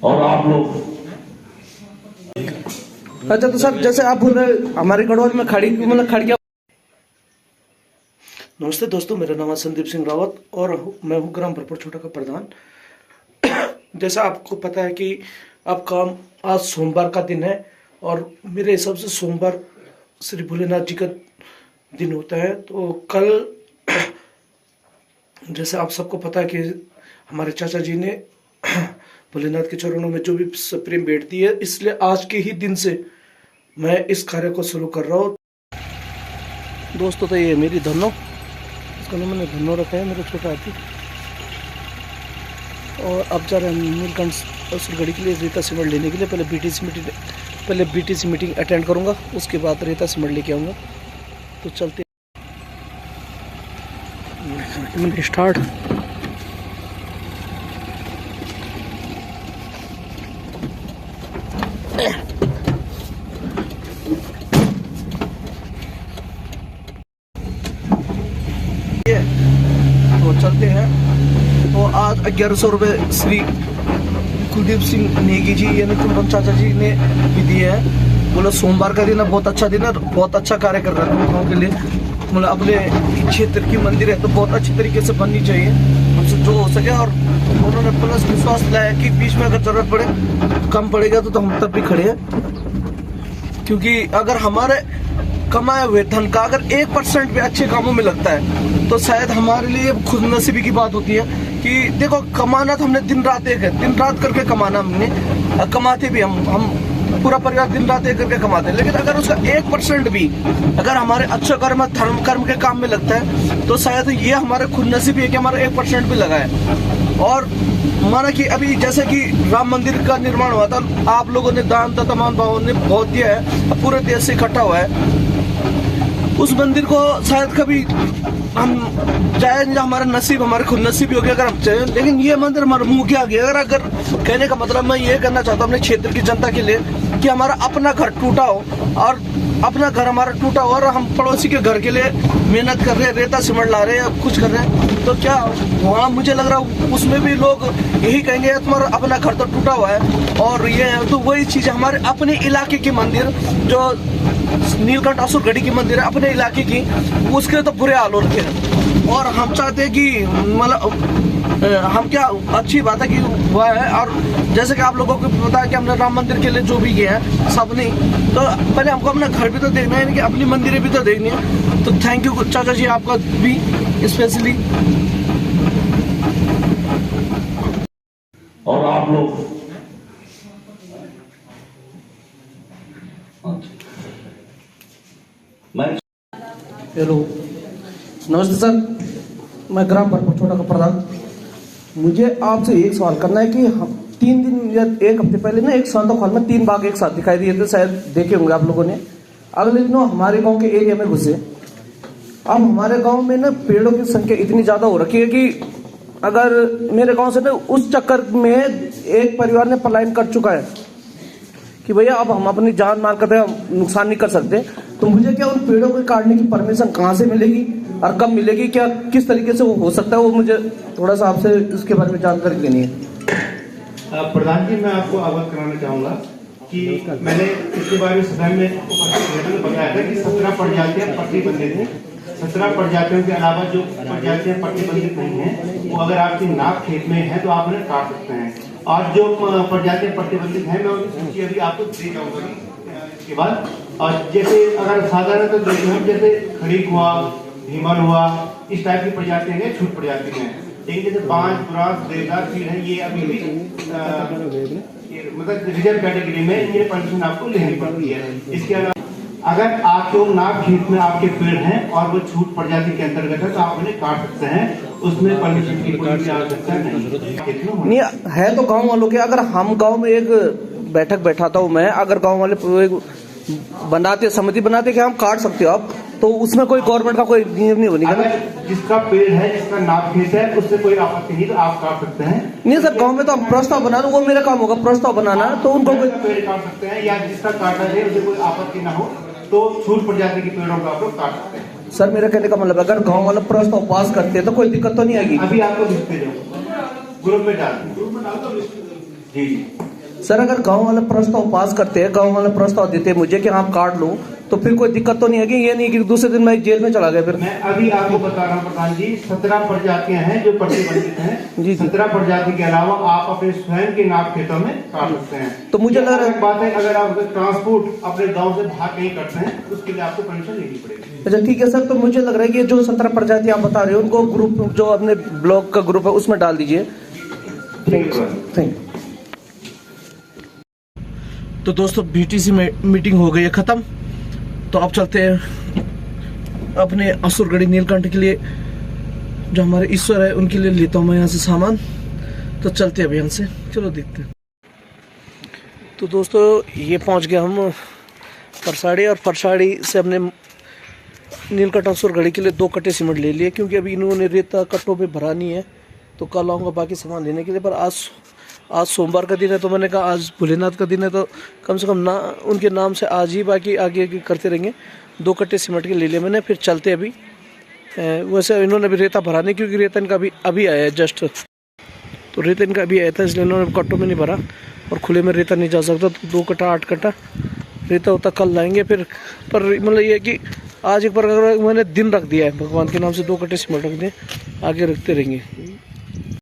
और आप लोग अच्छा, तो सर जैसे आप बोल रहे हमारे गढ़वाल में खड़ी मतलब खड़िया। नमस्ते दोस्तों, मेरा नाम है संदीप सिंह रावत और मैं हूँ ग्राम भरपुर छोटा का प्रधान। जैसा आपको पता है कि आपका आज सोमवार का दिन है और मेरे हिसाब से सोमवार श्री भोलेनाथ जी का दिन होता है। तो कल जैसे आप सबको पता है कि हमारे चाचा जी ने भोलेनाथ के चरणों में जो भी प्रेम भेंट दी है, इसलिए आज के ही दिन से मैं इस कार्य को शुरू कर रहा हूँ। दोस्तों, तो ये मेरी धन्नो, इसका नाम मैंने धन्नो रखा है, मेरा छोटा हाथी। और अब जा रहे हैं नीलकंठ असुरगढ़ी के लिए रेता सीमेंट लेने के लिए। पहले बीटीसी मीटिंग अटेंड करूंगा, उसके बाद रेता सीमेंट लेके आऊँगा। तो चलते स्टार्ट। तो चलते हैं। तो आज 1100 रुपये श्री कुलदीप सिंह नेगी जी यानी कुलवंत चाचा जी ने भी दिए हैं। बोला सोमवार का दिन है, बहुत अच्छा दिन है, बहुत अच्छा कार्य कर रहे हैं लोगों के लिए। मतलब अपने क्षेत्र की मंदिर है तो बहुत अच्छी तरीके से बननी चाहिए, हमसे जो हो सके। और उन्होंने प्लस विश्वास दिलाया कि बीच में अगर जरूरत पड़े, कम पड़ेगा तो हम तब भी खड़े हैं। क्योंकि अगर हमारे कमाए हुए धन का अगर 1% भी अच्छे कामों में लगता है तो शायद हमारे लिए खुद नसीबी की बात होती है। कि देखो, कमाना तो हमने दिन रात एक है, दिन रात करके कमाना हमने, कमाते भी हम पूरा परिवार दिन रात एक करके कमाते हैं। लेकिन अगर उसका 1% भी अगर हमारे अच्छे कर्म धर्म कर्म के काम में लगता है तो शायद ये हमारे खुद नसीबी है कि हमारा 1% भी लगा है। और माना कि अभी जैसे कि राम मंदिर का निर्माण हुआ था, आप लोगों ने दान तमाम भावों ने बहुत दिया है, पूरे देश से इकट्ठा हुआ है। उस मंदिर को शायद कभी हम चाहे हमारा नसीब, हमारे खुद नसीब हो गया अगर हम चाहे। लेकिन ये मंदिर हमारे मुंह के आ गया। अगर कहने का मतलब मैं ये करना चाहता हूँ अपने क्षेत्र की जनता के लिए कि हमारा अपना घर टूटा हो और अपना घर हमारा टूटा हो और हम पड़ोसी के घर के लिए मेहनत कर रहे हैं, रेता सीमेंट ला रहे हैं, कुछ कर रहे हैं, तो क्या वहाँ मुझे लग रहा है उसमें भी लोग यही कहेंगे तुम्हारा अपना घर तो टूटा हुआ है। और ये तो वही चीज़ हमारे अपने इलाके की मंदिर जो नीलकंठ असुरगढ़ी की मंदिर है अपने इलाके की, उसके तो बुरे हाल हो रखे हैं। और हम चाहते हैं कि मतलब हम क्या अच्छी बात है कि हुआ है। और जैसे कि आप लोगों को पता है कि हमने राम मंदिर के लिए जो भी किया है सब नहीं, तो पहले हमको अपना घर भी तो देखना है, कि अपनी मंदिरें भी तो देखनी है। तो थैंक यू चाचा जी आपका भी स्पेशली। और आप लोग हेलो, नमस्ते सर, मैं ग्राम भरपुर छोटा का प्रधान। मुझे आपसे एक सवाल करना है कि हम 3 दिन या 1 हफ्ते पहले ना एक सांता हॉल में 3 बाघ एक साथ दिखाई दिए थे, शायद देखे होंगे आप लोगों ने। अगले दिनों हमारे गांव के एरिया में घुसे। अब हमारे गांव में ना पेड़ों की संख्या इतनी ज्यादा हो रखी है कि अगर मेरे गांव से ना उस चक्कर में एक परिवार ने पलायन कर चुका है कि भैया अब हम अपनी जान माल का नुकसान नहीं कर सकते। तो मुझे क्या उन पेड़ों को काटने की परमिशन कहाँ से मिलेगी और कब मिलेगी, क्या किस तरीके से वो हो सकता है, वो मुझे थोड़ा सा आपसे इसके बारे में जानकारी लेनी है। प्रधान जी, मैं आपको अवगत कराना चाहूंगा कि मैंने इसके बारे में सदन में बताया था कि 17 प्रजातियां प्रतिबंधित हैं। 17 प्रजातियों के अलावा जो प्रजातियां प्रतिबंधित नहीं है वो अगर आपकी नाक खेत में है तो आप उन्हें काट सकते हैं। और जो प्रजातियां प्रतिबंधित हैं मैं उनकी सूची अभी आपको दे जाऊंगा इसके बाद। और जैसे अगर साधारण तो हम जैसे खड़ीक हुआ, भीमल हुआ, इस टाइप की प्रजातियां हैं, छूट प्रजाति हैं। लेकिन जैसे बांज, बुरांश, देवदार, चीड़ है, ये अभी भी मतलब रिजर्व कैटेगरी में इन्हें परमिशन आपको लेनी पड़ती है। इसके अलावा अगर आपको नाक खेत में आपके पेड़ हैं और वो छूट प्रजाति के अंतर्गत है तो आप उन्हें काट सकते हैं, उसमें परमिशन की कोई आवश्यकता नहीं है। तो गांव वालों के, अगर हम गांव में एक बैठक बैठाता हूँ मैं, अगर गांव वाले बनाते समिति बनाते कि हम काट सकते हो आप, तो उसमें कोई गवर्नमेंट का कोई नियम नहीं बनेगा। जिसका पेड़ है, जिसका नाक खेत है, उससे कोई आपत्ति नहीं, तो आप काट सकते हैं। नहीं सर, गांव में तो हम प्रस्ताव बना दो, वो मेरा काम होगा प्रस्ताव बनाना, तो उनको पेड़ काट सकते हैं। या जिसका काटा है उसे कोई आपत्ति ना हो तो छूट प्रजाति के पेड़ों को आप लोग काट सकते हैं। सर मेरा कहने का मतलब अगर गांव वाला प्रस्ताव पास करते हैं तो कोई दिक्कत तो नहीं आएगी। अभी आपको लिखते जाओ, ग्रुप में डाल दो जी। सर अगर गांव वाले प्रस्ताव पास करते हैं, गांव वाले प्रस्ताव देते हैं मुझे कि आप कार्ड लो, तो फिर कोई दिक्कत तो नहीं है कि ये नहीं कि दूसरे दिन मैं जेल में चला गया फिर। मैं अभी आपको बता रहा हूँ प्रधान जी, 17 प्रजातियां हैं जो प्रतिबंधित हैं। जी। 17 प्रजाति के अलावा आप अपने स्वयं के नाप खेतों में काट सकते हैं। तो मुझे लग रहा है बात है, अगर आप ट्रांसपोर्ट अपने गांव से बाहर कहीं करते हैं उसके लिए आपको परमिशन लेनी पड़ेगी। अच्छा ठीक है सर, तो मुझे लग रहा है कि जो 17 प्रजाति आप बता रहे हो उनको ग्रुप, जो अपने ब्लॉक का ग्रुप है उसमें डाल दीजिए। Thank you. तो दोस्तों बीटीसी में मीटिंग हो गई है खत्म, तो अब चलते हैं अपने असुरगढ़ी नीलकंठ के लिए, जो हमारे ईश्वर है उनके लिए लेता हूँ मैं यहाँ से सामान। तो चलते हैं अभी यहाँ से, चलो देखते हैं। तो दोस्तों ये पहुँच गए हम परसाड़ी, और परसाड़ी से हमने नीलकंठ असुरगढ़ी के लिए 2 कट्टे सीमेंट ले लिए, क्योंकि अभी इन्होंने रेता कट्टों पे भरा नहीं है, तो कल आऊँगा बाकी सामान लेने के लिए। पर आज सोमवार का दिन है, तो मैंने कहा आज भोलेनाथ का दिन है, तो कम से कम ना उनके नाम से आज ही, बाकी आगे करते रहेंगे। 2 कट्टे सीमेंट के ले लिए मैंने, फिर चलते अभी। वैसे इन्होंने अभी रेता भरा नहीं, क्योंकि रेता इनका अभी आया है जस्ट, तो रेता इनका अभी आया था, इसलिए इन्होंने कट्टों में नहीं भरा, और खुले में रेता नहीं जा सकता, तो 2 कट्टा 8 कट्टा रेता होता कल लाएंगे फिर। पर मतलब ये है कि आज एक बार मैंने दिन रख दिया है, भगवान के नाम से 2 कट्टे सीमेंट रख दिए, आगे रखते रहेंगे।